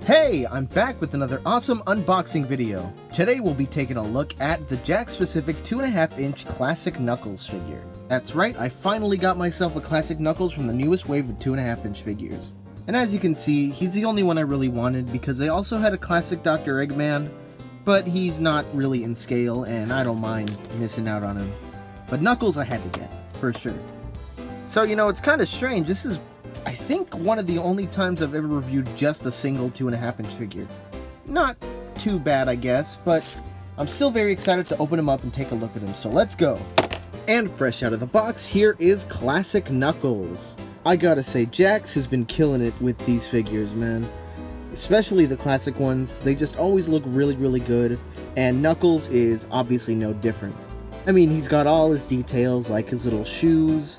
Hey, I'm back with another awesome unboxing video. Today we'll be taking a look at the Jakks specific 2.5-inch Classic Knuckles figure. That's right, I finally got myself a Classic Knuckles from the newest wave of 2.5-inch figures. And as you can see, he's the only one I really wanted because they also had a Classic Dr. Eggman, but he's not really in scale and I don't mind missing out on him. But Knuckles I had to get, for sure. So it's kind of strange, this is I think one of the only times I've ever reviewed just a single 2.5-inch figure. Not too bad, I guess, but I'm still very excited to open him up and take a look at him, so let's go. And fresh out of the box, here is Classic Knuckles. I gotta say, Jakks has been killing it with these figures, man. Especially the classic ones, they just always look really, really good, and Knuckles is obviously no different. I mean, he's got all his details, like his little shoes,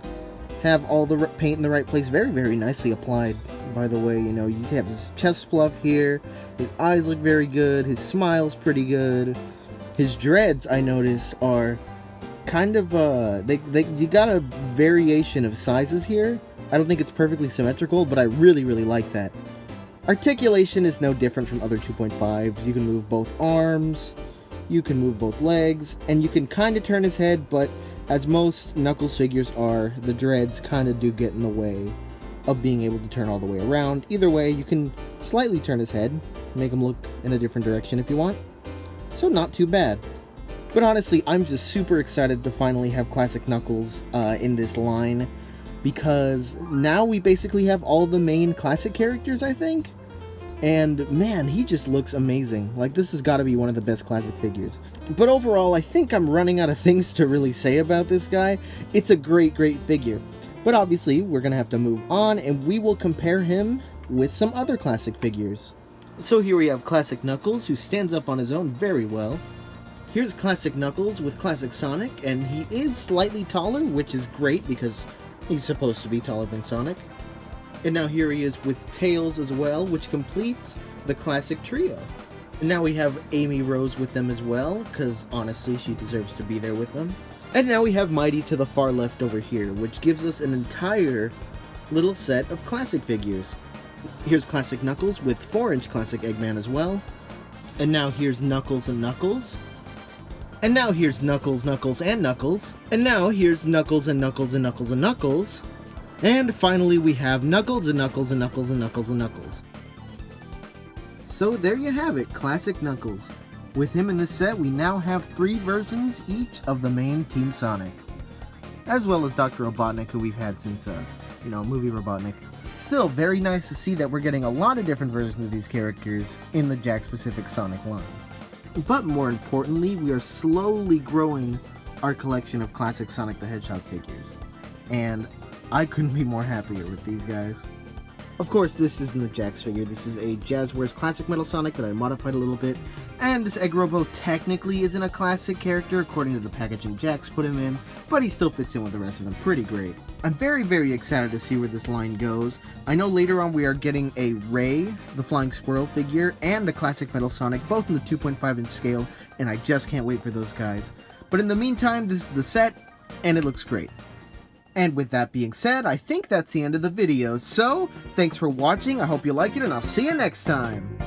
have all the paint in the right place, very, very nicely applied, by the way. You have his chest fluff here, his eyes look very good, his smile's pretty good, his dreads, I noticed, are kind of, you got a variation of sizes here. I don't think it's perfectly symmetrical, but I really, really like that. Articulation is no different from other 2.5s. You can move both arms, you can move both legs, and you can kind of turn his head, but as most Knuckles figures are, the dreads kind of do get in the way of being able to turn all the way around. Either way, you can slightly turn his head, make him look in a different direction if you want. So not too bad. But honestly, I'm just super excited to finally have Classic Knuckles in this line, because now we basically have all the main classic characters, I think. And man, he just looks amazing. Like, this has got to be one of the best classic figures. But overall, I think I'm running out of things to really say about this guy. It's a great, great figure. But obviously, we're going to have to move on, and we will compare him with some other classic figures. So here we have Classic Knuckles, who stands up on his own very well. Here's Classic Knuckles with Classic Sonic, and he is slightly taller, which is great because he's supposed to be taller than Sonic. And now here he is with Tails as well, which completes the classic trio. And now we have Amy Rose with them as well, because honestly, she deserves to be there with them. And now we have Mighty to the far left over here, which gives us an entire little set of classic figures. Here's Classic Knuckles with 4-inch Classic Eggman as well. And now here's Knuckles and Knuckles. And now here's Knuckles, Knuckles, and Knuckles. And now here's Knuckles and Knuckles and Knuckles and Knuckles. And finally, we have Knuckles and Knuckles and Knuckles and Knuckles and Knuckles. So there you have it, Classic Knuckles. With him in this set, we now have 3 versions each of the main Team Sonic. As well as Dr. Robotnik, who we've had since, movie Robotnik. Still, very nice to see that we're getting a lot of different versions of these characters in the Jakks-specific Sonic line. But more importantly, we are slowly growing our collection of classic Sonic the Hedgehog figures. And I couldn't be more happier with these guys. Of course, this isn't a Jakks figure. This is a Jazzwares Classic Metal Sonic that I modified a little bit. And this Egg Robo technically isn't a classic character according to the packaging Jakks put him in, but he still fits in with the rest of them pretty great. I'm very, very excited to see where this line goes. I know later on we are getting a Ray, the Flying Squirrel figure, and a Classic Metal Sonic, both in the 2.5-inch scale, and I just can't wait for those guys. But in the meantime, this is the set, and it looks great. And with that being said, I think that's the end of the video, so thanks for watching, I hope you like it, and I'll see you next time!